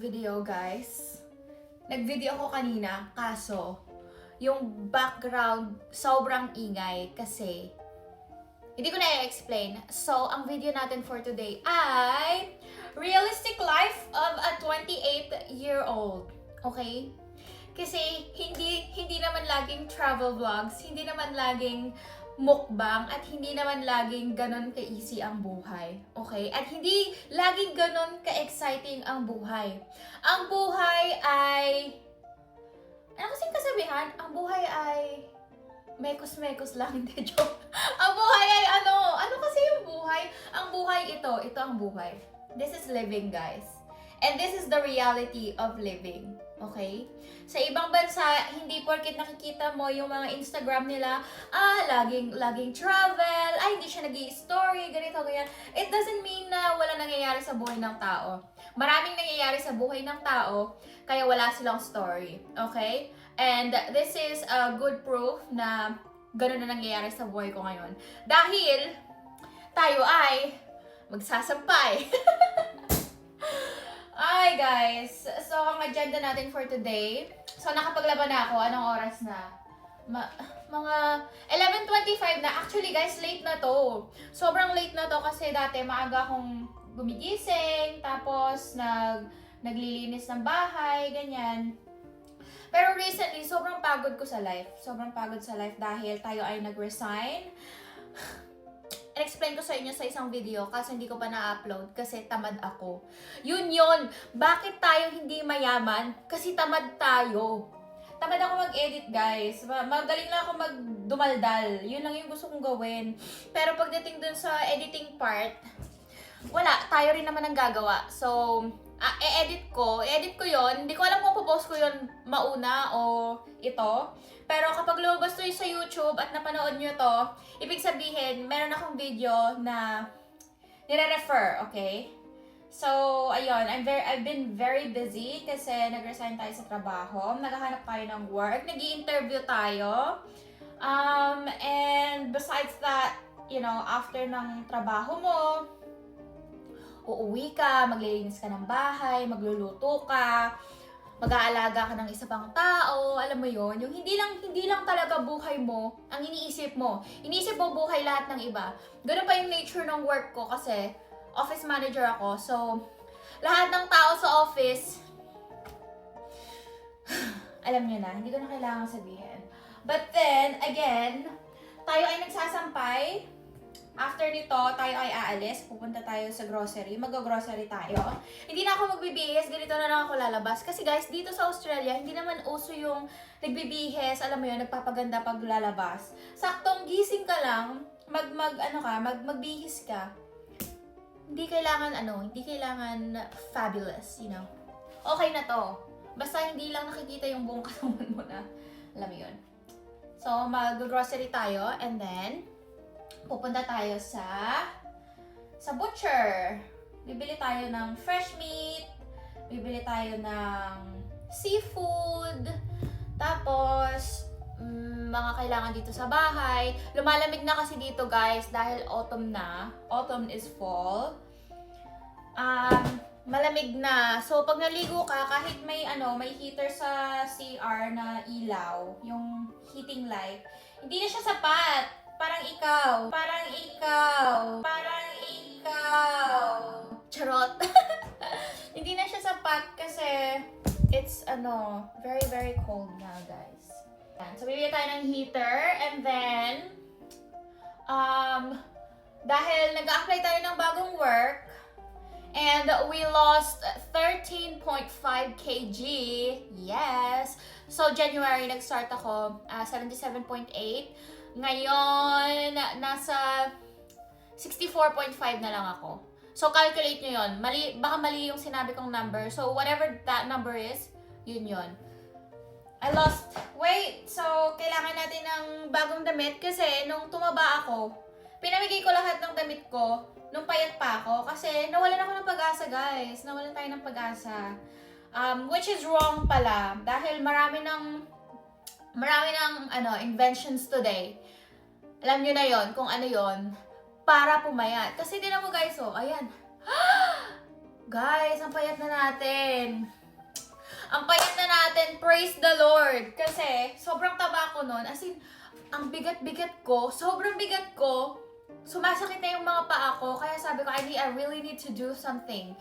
video, guys. Nag-video ako kanina, kaso yung background sobrang ingay kasi hindi ko na i-explain. So, ang video natin for today ay realistic life of a 28-year-old. Okay? Kasi hindi naman laging travel vlogs, hindi naman laging mukbang, at hindi naman laging ganon ka-easy ang buhay. Okay? At hindi laging ganon ka-exciting ang buhay. Ang buhay ay... Ano kasing kasabihan? Ang buhay ay... Mekos-mekos lang, hindi joke. Ang buhay ay ano? Ano kasi yung buhay? Ang buhay ito ang buhay. This is living, guys. And this is the reality of living. Okay? Sa ibang bansa, hindi porket nakikita mo yung mga Instagram nila, laging travel, hindi siya nag-i-story, ganito, ganyan. It doesn't mean na wala nangyayari sa buhay ng tao. Maraming nangyayari sa buhay ng tao, kaya wala silang story. Okay? And this is a good proof na gano'n na nangyayari sa buhay ko ngayon. Dahil tayo ay magsasampay. Ay, guys. So, ang agenda natin for today. So, nakapaglaban na ako. Anong oras na? Mga 11:25 na. Actually, guys, late na to. Sobrang late na to kasi dati maaga akong gumigising. Tapos, naglilinis ng bahay. Ganyan. Pero recently, sobrang pagod ko sa life. Sobrang pagod sa life dahil tayo ay nag-resign. In-explain ko sa inyo sa isang video kasi hindi ko pa na-upload kasi tamad ako. Yun. Bakit tayo hindi mayaman? Kasi tamad tayo. Tamad ako mag-edit, guys. Magaling lang ako magdumaldal. Yun lang yung gusto kong gawin. Pero pagdating dun sa editing part, wala. Tayo rin naman ang gagawa. So, i-edit ko yon. Hindi ko alam kung popost ko yon mauna o ito. Pero kapag lumabas to sa YouTube at napanood nyo to, ibig sabihin, meron akong video na nire-refer, okay? So, ayun, I've been very busy kasi nag-resign tayo sa trabaho. Naghahanap tayo ng work, nag-i-interview tayo. And besides that, you know, after ng trabaho mo, uuwi ka, maglilinis ka ng bahay, magluluto ka, mag-aalaga ka ng isa pang tao, alam mo yon, yung hindi lang talaga buhay mo ang iniisip mo. Iniisip mo buhay lahat ng iba. Ganun pa yung nature ng work ko kasi office manager ako. So, lahat ng tao sa office, alam nyo na, hindi ko na kailangan sabihin. But then, again, tayo ay nagsasampay. After nito, tayo ay aalis. Pupunta tayo sa grocery. Mag-grocery tayo. Hindi na ako magbibihis. Ganito na lang ako lalabas. Kasi guys, dito sa Australia, hindi naman uso yung nagbibihis. Alam mo yun, nagpapaganda pag lalabas. Saktong gising ka lang, magbihis ka. Hindi kailangan fabulous, you know. Okay na to. Basta hindi lang nakikita yung buong katawan mo na. Alam mo yun. So, mag-grocery tayo and then pupunta tayo sa butcher. Bibili tayo ng fresh meat, bibili tayo ng seafood, tapos mga kailangan dito sa bahay. Lumalamig na kasi dito, guys, dahil autumn na. Autumn is fall. Malamig na. So, pag naligo ka, kahit may heater sa CR na ilaw, yung heating light, hindi na siya sapat. Parang ikaw. Charot. Hindi na siya sapat kasi it's very, very cold na, guys. So, bibili tayo ng heater and then, dahil nag-a-apply tayo ng bagong work, and we lost 13.5 kg. Yes. So, January, nag-start ako, 77.8. Ngayon, nasa 64.5 na lang ako. So, calculate nyo yun. Baka mali yung sinabi kong number. So, whatever that number is, yun. I lost weight. So, kailangan natin ng bagong damit kasi nung tumaba ako, pinamigay ko lahat ng damit ko nung payat pa ako kasi nawalan ako ng pag-asa, guys. Nawalan tayo ng pag-asa. Which is wrong pala dahil marami ng inventions today. Alam nyo na yon kung ano yon para pumayat. Kasi tinan mo, guys, ayan. Guys, ang payat na natin. Ang payat na natin, praise the Lord. Kasi, sobrang taba ko nun. As in, ang bigat-bigat ko, sobrang bigat ko. Sumasakit na yung mga paa ko. Kaya sabi ko, I really need to do something.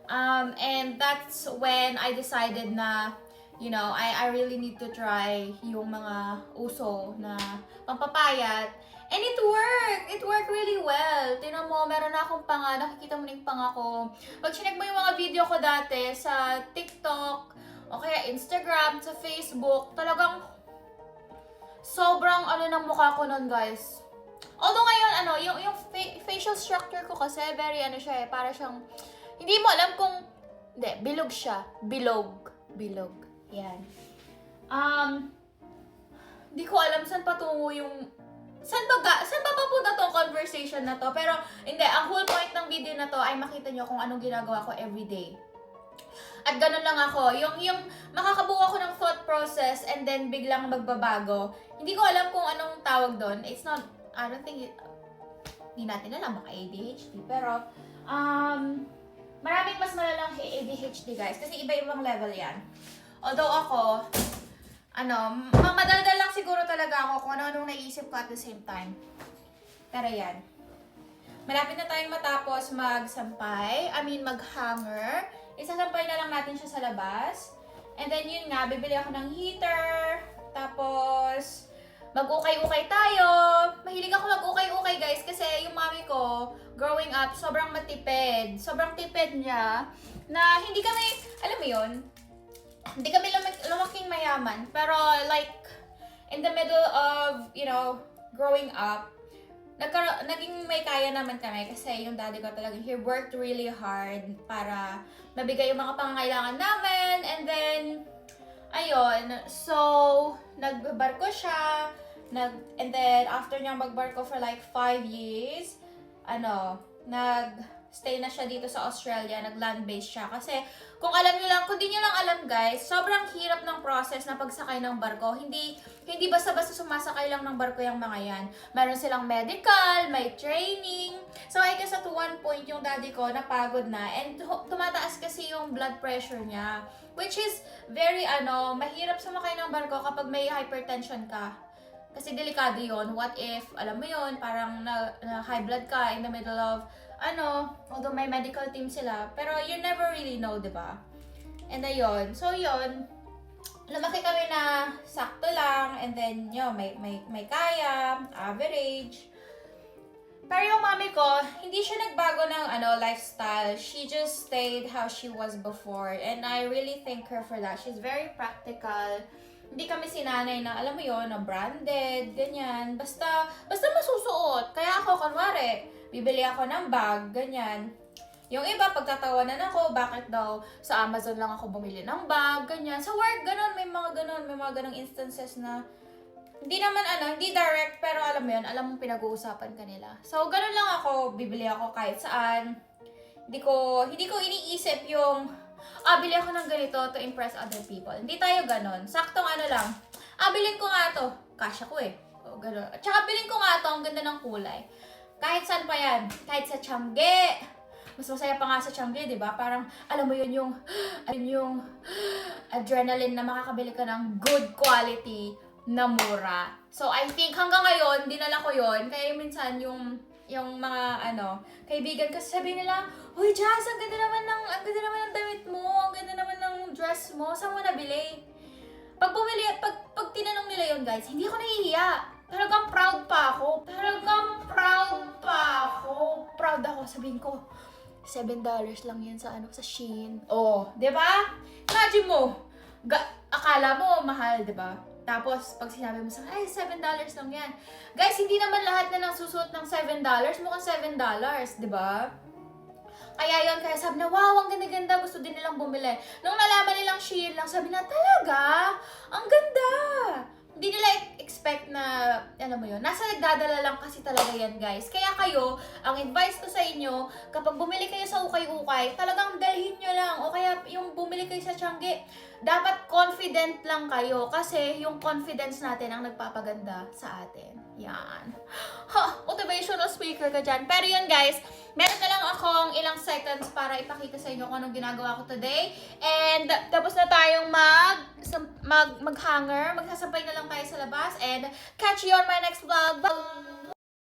And that's when I decided na, you know, I really need to try yung mga uso na pampapayat. And it worked! It worked really well. Tingnan mo, meron na akong panga. Nakikita mo na yung panga ko. Pag chinek mo yung mga video ko dati sa TikTok, o kaya Instagram, sa Facebook, talagang sobrang ng mukha ko nun, guys. Although ngayon, yung facial structure ko kasi, very siya para siyang, hindi mo alam kung, hindi, bilog siya. Bilog. Yan. Hindi ko alam saan patungo yung, saan ba papunta tong conversation na to? Pero, hindi, ang whole point ng video na to ay makita nyo kung anong ginagawa ko everyday. At ganun lang ako. Yung makakabuo ako ng thought process and then biglang magbabago. Hindi ko alam kung anong tawag doon. It's not, I don't think, hindi natin alam, baka ADHD. Pero, maraming mas malalang ADHD, guys. Kasi iba-ibang level yan. Although ako, madaldal lang siguro talaga ako kung ano-anong naisip ko at the same time. Pero yan. Malapit na tayong matapos mag-hanger. Isasampay na lang natin siya sa labas. And then yun nga, bibili ako ng heater. Tapos, mag-ukay-ukay tayo. Mahilig ako mag-ukay-ukay, guys. Kasi yung mami ko, growing up, sobrang matipid. Sobrang tipid niya. Na hindi kami, alam mo yun, hindi kami lumaking mayaman. Pero like, in the middle of, growing up, naging may kaya naman kami kasi yung daddy ko talaga, he worked really hard para mabigay yung mga pangangailangan namin. And then, ayun, so, nagbarko siya, and then, after niya magbarko for like 5 years, nag-stay na siya dito sa Australia, nag-land-base siya. Kasi, kung di nyo lang alam guys, sobrang hirap ng process na pagsakay ng barko. Hindi basta-basta sumasakay lang ng barko yung mga yan. Meron silang medical, may training. So, I guess at one point, yung daddy ko napagod na. And tumataas kasi yung blood pressure niya. Which is very, mahirap sumakay ng barko kapag may hypertension ka. Kasi delikado yon. What if, alam mo yon, parang na high blood ka in the middle of, although may medical team sila, pero you never really know, diba? And ayun, so yun, lumaki kami na sakto lang, and then, may kaya, average. Pero yung mami ko, hindi siya nagbago ng, lifestyle. She just stayed how she was before, and I really thank her for that. She's very practical. Hindi kami sinanay na, alam mo yun, na branded, ganyan. Basta masusuot. Kaya ako, kunwari, bibili ako ng bag, ganyan. Yung iba, pagtatawanan ako, bakit daw sa Amazon lang ako bumili ng bag, ganyan. Sa work, ganun, may mga ganung instances na hindi naman hindi direct, pero alam mo yun, alam mong pinag-uusapan kanila. So, ganun lang ako, bibili ako kahit saan. Hindi ko iniisip yung, bili ako ng ganito to impress other people. Hindi tayo ganun. Saktong lang. Bilhin ko nga to. Kasya ko eh. O, ganun. At saka bilhin ko nga to, ang ganda ng kulay. Kahit saan pa yan. Kahit sa Tiangge. Mas masaya pa nga sa Tiangge, di ba? Parang, alam mo yun yung adrenaline na makakabili ka ng good quality na mura. So, I think hanggang ngayon, dinala ko yun. Kaya minsan yung mga kaibigan kasi sabi nila, "Hoy, Jazz, ang ganda naman ng damit mo, ang ganda naman ng dress mo, saan mo nabili?" Pag tinanong nila yun, guys, hindi ako nahihiya. Talagang proud pa ako. Proud ako. Sabihin ko, $7 lang yan sa Shein. Oh, 'di ba? Imagine mo, akala mo mahal, 'di ba? Tapos, pag sinabi mo sa $7 lang yan. Guys, hindi naman lahat na nagsusuot ng $7, mukhang $7, di ba? Kaya sabi na, wow, ang ganda-ganda, gusto din nilang bumili. Nung nalaman nilang Shein lang, sabi na, talaga? Ang ganda! Hindi nila expect na, alam mo yun, nasa nagdadala lang kasi talaga yan, guys. Kaya kayo, ang advice ko sa inyo, kapag bumili kayo sa ukay-ukay, talagang dalhin nyo lang. O kaya yung bumili kayo sa Tiangge, dapat confident lang kayo. Kasi yung confidence natin ang nagpapaganda sa atin. Yan. Motivational speaker ka dyan. Pero yun, guys, meron na lang akong ilang seconds para ipakita sa inyo kung anong ginagawa ko today. And tapos na tayong mag-hanger. Magsasampay na lang tayo sa labas. And catch you on my next vlog. Bye!